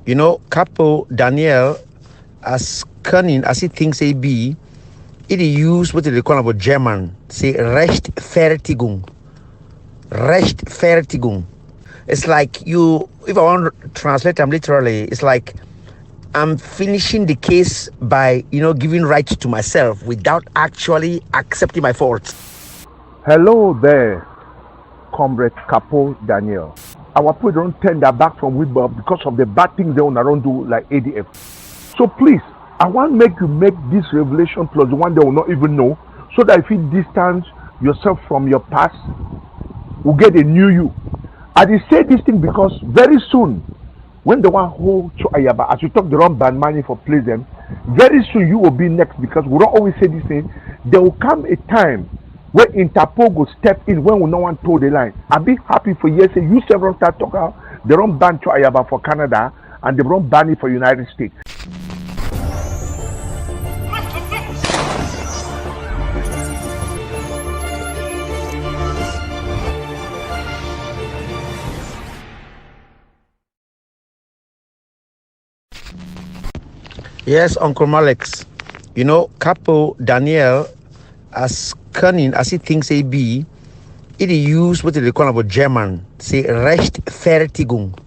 Capo Daniel, as cunning as he thinks he be, it use what they call about German, say Rechtfertigung. Rechtfertigung. It's like if I want to translate them literally, it's like I'm finishing the case by, giving right to myself without actually accepting my faults. Hello there, Comrade Capo Daniel. Our people don't turn their back from Whitbur because of the bad things they want to do like ADF. So please, I want to make you make this revelation plus the one they will not even know, so that if you distance yourself from your past, will get a new you. I did say this thing because very soon, when the one who Ayaba, as you talk the wrong band money for pleasant, very soon you will be next, because we don't always say this thing. There will come a time where Interpol will step in when we no one told the line. I'll be happy for years. You several start talking about the wrong ban to Ayaba for Canada and the wrong ban for United States. Yes, Uncle Malex. Capo Daniel, as cunning as he thinks he be, it use what they call about German, say Rechtfertigung.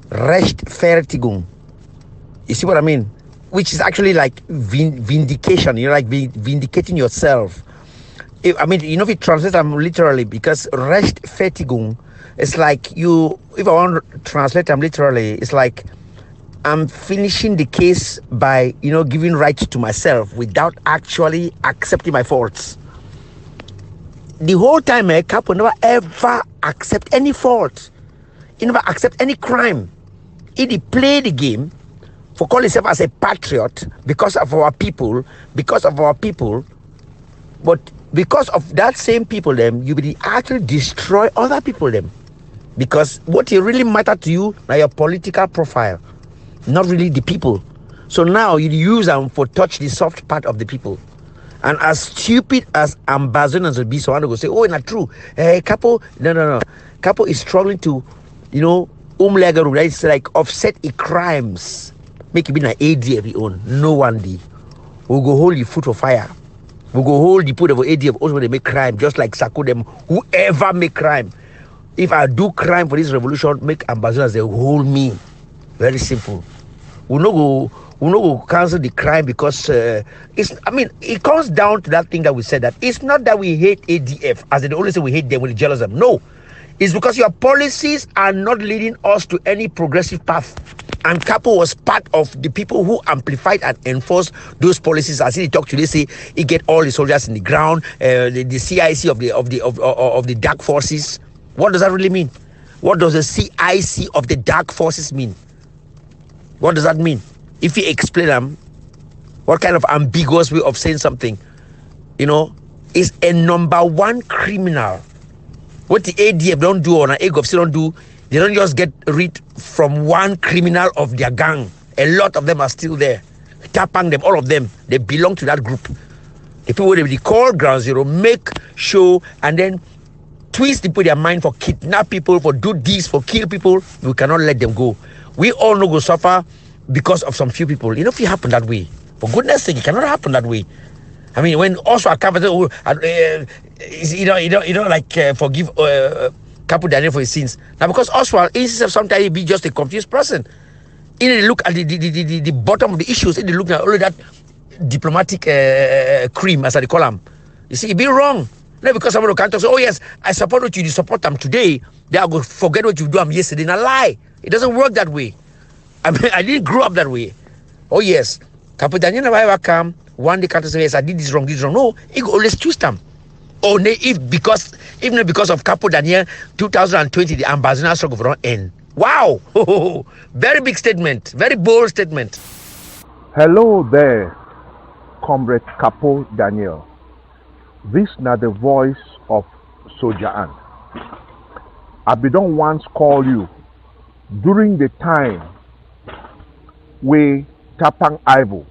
Rechtfertigung. You see what I mean? Which is actually like vindication. You're like vindicating yourself. If you translate them literally, because Rechtfertigung, it's like if I want to translate them literally, it's like I'm finishing the case by, giving right to myself without actually accepting my faults. The whole time, Capo never ever accept any fault. He never accept any crime. He play the game for calling himself as a patriot because of our people, but because of that same people, you will actually destroy other people, because what really matter to you now your political profile, not really the people. So now you use them for touch the soft part of the people. And as stupid as ambassadors will be, so I go say, oh, not true. Capo, no. Capo is struggling to, it's like offset the crimes. Make it be an ADF own. No one day. We'll go hold the foot of fire. We'll go hold the put of ADF also when they make crime, just like Sako them, whoever make crime. If I do crime for this revolution, make ambassadors, they hold me. Very simple. We no go cancel the crime because it comes down to that thing that we said, that it's not that we hate ADF as they only say we hate them, we jealous them. No, it's because your policies are not leading us to any progressive path. And Capo was part of the people who amplified and enforced those policies. As he talked today, say he get all the soldiers in the ground, the CIC of the dark forces. What does that really mean? What does the CIC of the dark forces mean? What does that mean? If you explain them, what kind of ambiguous way of saying something, is a number one criminal. What the ADF don't do or an AGOFC don't do, they don't just get rid from one criminal of their gang. A lot of them are still there. Tapang them, all of them, they belong to that group. The people they call ground zero, make sure, and then twist people their mind for kidnap people, for do this, for kill people. We cannot let them go. We all know go suffer because of some few people. If it happen that way, for goodness sake, it cannot happen that way. When also Capo, forgive Capo Daniel for his sins. Now, because Oswald, sometimes he be just a confused person. He look at the bottom of the issues. He look at all of that diplomatic cream, as I call them. You see, he be wrong. Not because someone can't talk, say, oh yes, I support what you support them today. They are going to forget what you do them yesterday. Not lie. It doesn't work that way. I didn't grow up that way. Oh yes, Capo Daniel never ever come. One day can't say, yes, I did this wrong. No, he go always twist them. Oh, even because of Capo Daniel, 2020, the ambassador struggle will not end. Wow, very big statement, very bold statement. Hello there, Comrade Capo Daniel. This now the voice of Soldier Ann. I don't once call you during the time we Tapang Ivo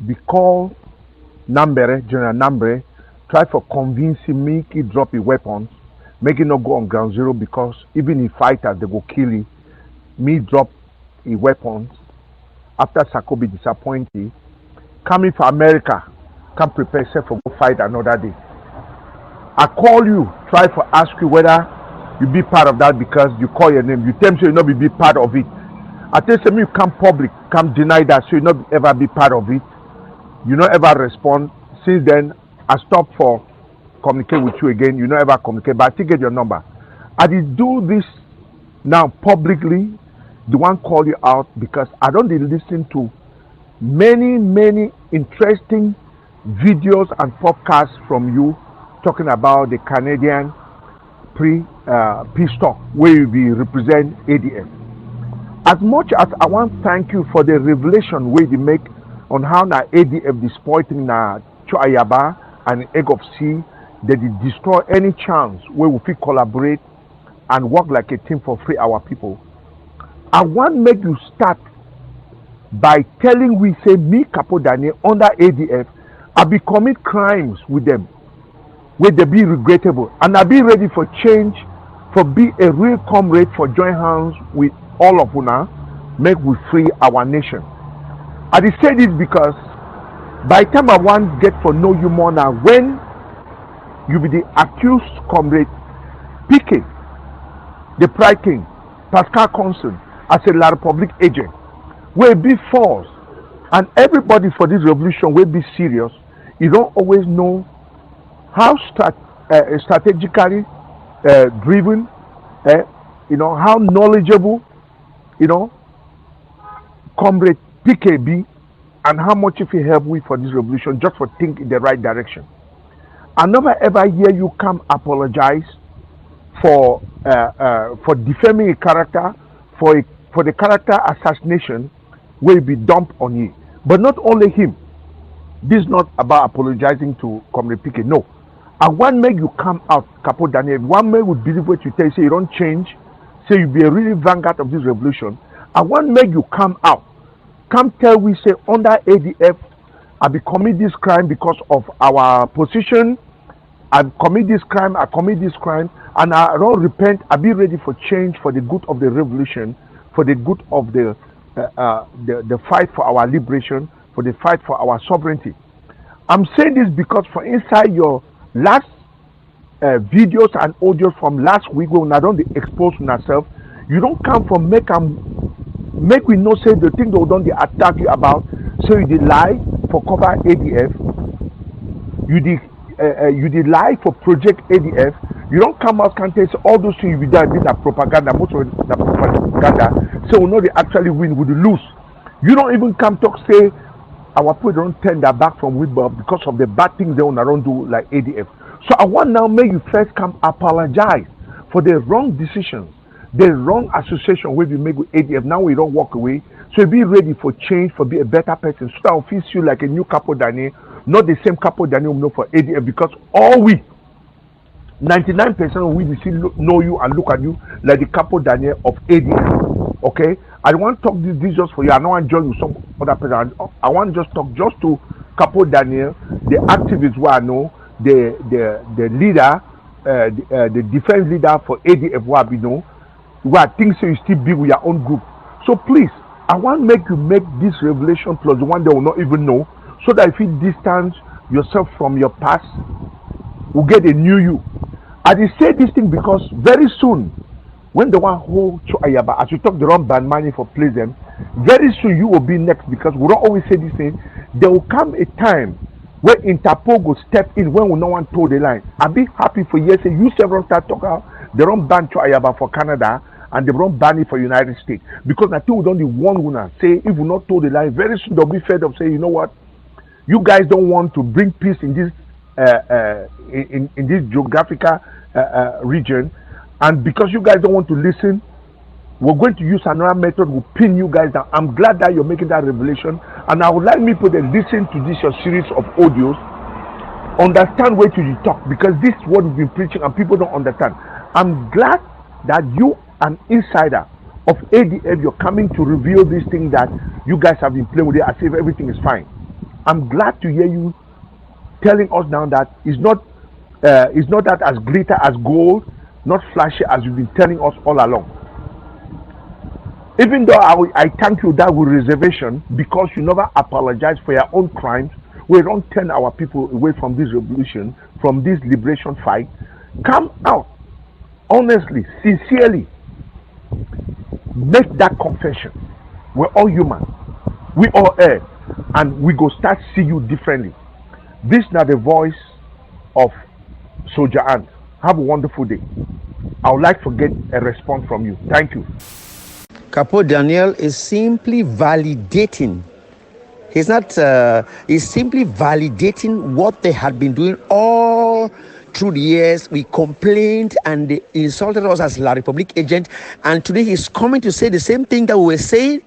be call Nambere, General Nambere, try for convincing me he drop a weapon, make it not go on ground zero, because even if fighters they go kill you, me drop weapons after Sako be disappointed. Coming for America, come prepare yourself for go fight another day. I call you, try to ask you whether you be part of that because you call your name. You tell me so you not be part of it. I tell you, you come public, come deny that so you not ever be part of it. You not ever respond. Since then, I stop for communicate with you again. You not ever communicate, but I still get your number. I did do this now publicly. The one call you out because I don't listen to many interesting videos and podcasts from you talking about the Canadian peace talk where we represent ADF. As much as I want to thank you for the revelation where you make on how na ADF disappointing na Choayaba and Egg of Sea, that it destroy any chance where we fit collaborate and work like a team for free our people. I want make you start by telling we say me Capo Daniel under ADF, I be commit crimes with them where they be regrettable and I be ready for change, for be a real comrade, for join hands with all of una, make we free our nation. I dey say this because by the time I want get to know you more now, when you be the accused comrade PK, the Pride King, Pascal Conson, as a La Republic agent, will be false, and everybody for this revolution will be serious. You don't always know how strategically driven, how knowledgeable, comrade PKB, and how much if he help we for this revolution just for think in the right direction. I never ever hear you come apologize for defaming a character, for the character assassination will be dumped on you. But not only him. This is not about apologizing to Comrade PK. No. I want make you come out, Capo Daniel. One man would believe what you tell, say you don't change, say you be a really vanguard of this revolution. I want make you come out. Come tell we say under ADF, I be commit this crime because of our position. I commit this crime, and I don't repent. I be ready for change for the good of the revolution, for the good of the fight for our liberation, for the fight for our sovereignty. I'm saying this because for inside your last videos and audios from last week when I don't expose yourself, you don't come from make we know say the thing they don't attack you about. So you did lie for cover ADF. You did lie for project ADF. You don't come out and say all those things you done. These are propaganda. Most of it are propaganda. So we know they actually win, we lose. You don't even come talk say our people don't turn their back from Whitbur because of the bad things they want to do like ADF. So I want now make you first come apologize for the wrong decisions, the wrong association where we make with ADF. Now we don't walk away. So be ready for change, for be a better person. So that will feel you like a new Capo Daniel, not the same Capo Daniel we know for ADF, because all we 99% of we still know you and look at you like the Capo Daniel of ADF. Okay? I don't want to talk this just for you. I don't want to join with some other person. I want to just talk just to Capo Daniel, the activist who I know, the leader, the defense leader for ADF who I know, who I think so you still be with your own group. So please, I want to make you make this revelation plus the one they will not even know, so that if you distance yourself from your past, will get a new you. I did say this thing because very soon, when the one who Choayaba, as you talk the wrong band money for play them, very soon you will be next, because we don't always say this thing. There will come a time where Interpol will step in when we no one told the line. I'll be happy for years. You several start talking about the wrong ban Choayaba for Canada and the wrong ban it for United States. Because I think we don't the one winner say if we not told the line, very soon they'll be fed up say, you know what? You guys don't want to bring peace in this in this geographical region, and because you guys don't want to listen, we're going to use another method. We'll pin you guys down. I'm glad that you're making that revelation, and I would like me to listen to this your series of audios, understand where to you talk, because this is what we've been preaching and people don't understand. I'm glad that you, an insider of ADF, you're coming to reveal this thing that you guys have been playing with it as if everything is fine. I'm glad to hear you telling us now that it's not that as glitter as gold, not flashy as you've been telling us all along. Even though I thank you that with reservation because you never apologize for your own crimes, we don't turn our people away from this revolution, from this liberation fight. Come out honestly, sincerely, make that confession. We're all human, we all err, and we go start see you differently. This is not the voice of Soldier Ant. Have a wonderful day. I would like to get a response from you. Thank you. Capo Daniel is simply validating. He's not. He's simply validating what they had been doing all through the years. We complained and they insulted us as La Republic agent, and today he's coming to say the same thing that we were saying.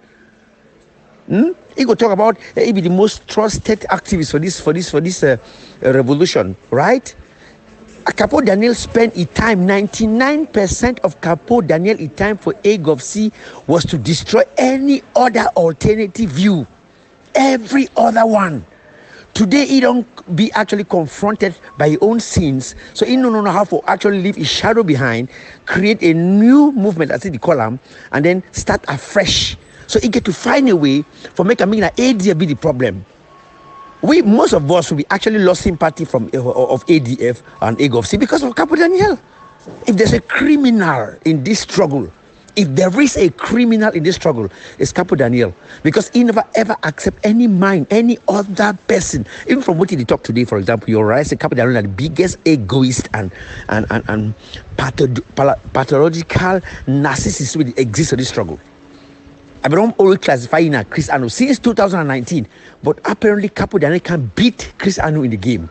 He go talk about he be the most trusted activist for this revolution, right? Capo Daniel spent his time, 99% of Capo Daniel his time for AGOVC was to destroy any other alternative view, every other one. Today he don't be actually confronted by his own sins, so he don't know how to actually leave his shadow behind, create a new movement, as they call them, and then start afresh. So he get to find a way for making an ADF be the problem. Most of us will be actually lost sympathy from of ADF and AGOVC because of Capo Daniel. If there's a criminal in this struggle, if there is a criminal in this struggle, it's Capo Daniel, because he never ever accept any mind, any other person. Even from what he talked today, for example, you're right, Capo Daniel is the biggest egoist and pathological narcissist which exists in this struggle. I don't always classify in a Chris Anu since 2019, but apparently Capo Daniel can beat Chris Anu in the game.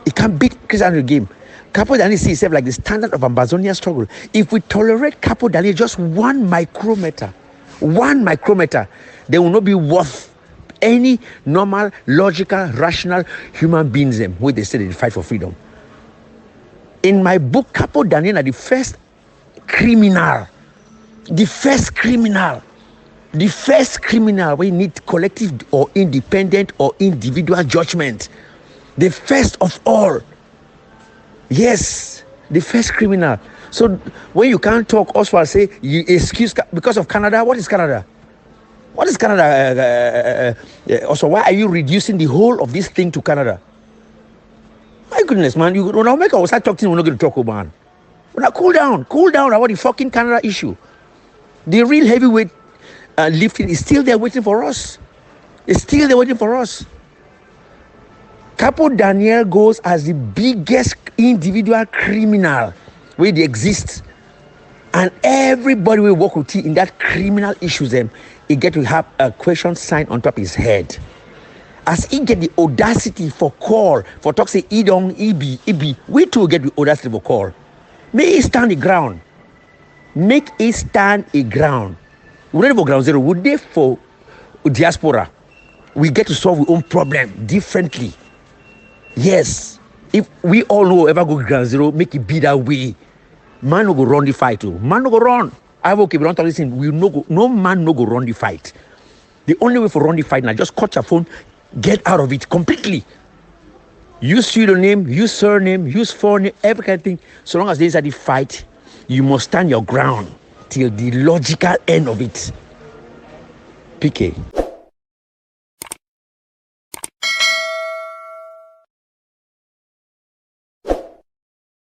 He can beat Chris Anu in the game. Capo Daniel sees himself like the standard of Amazonia struggle. If we tolerate Capo Daniel just 1 micrometer, they will not be worth any normal, logical, rational human beings them where they say they fight for freedom. In my book, Capo Daniel are the first criminal we need collective or independent or individual judgment. The first of all. Yes, the first criminal. So when you can't talk, Oswald say you excuse because of Canada. What is Canada? What is Canada? Also, why are you reducing the whole of this thing to Canada? My goodness, man! You when I make us start talking, we're not going to talk about. Man. Now cool down about the fucking Canada issue. The real heavyweight lifting is still there waiting for us. Capo Daniel goes as the biggest individual criminal where they exist, and everybody will work with him in that criminal issues. Them he get to have a question sign on top of his head. As he get the audacity for call for talk say he don't he be we too get the audacity for call. Make he stand the ground. We don't for ground zero. We there for diaspora. We get to solve our own problem differently. Yes. If we all know ever go ground zero, make it be that way. Man no go run the fight too. Man no go run. I will keep on talking. We no man no go run the fight. The only way for run the fight now just cut your phone, get out of it completely. Use pseudonym, use surname, use forename, every kind of thing. So long as there's a fight, you must stand your ground till the logical end of it. PK.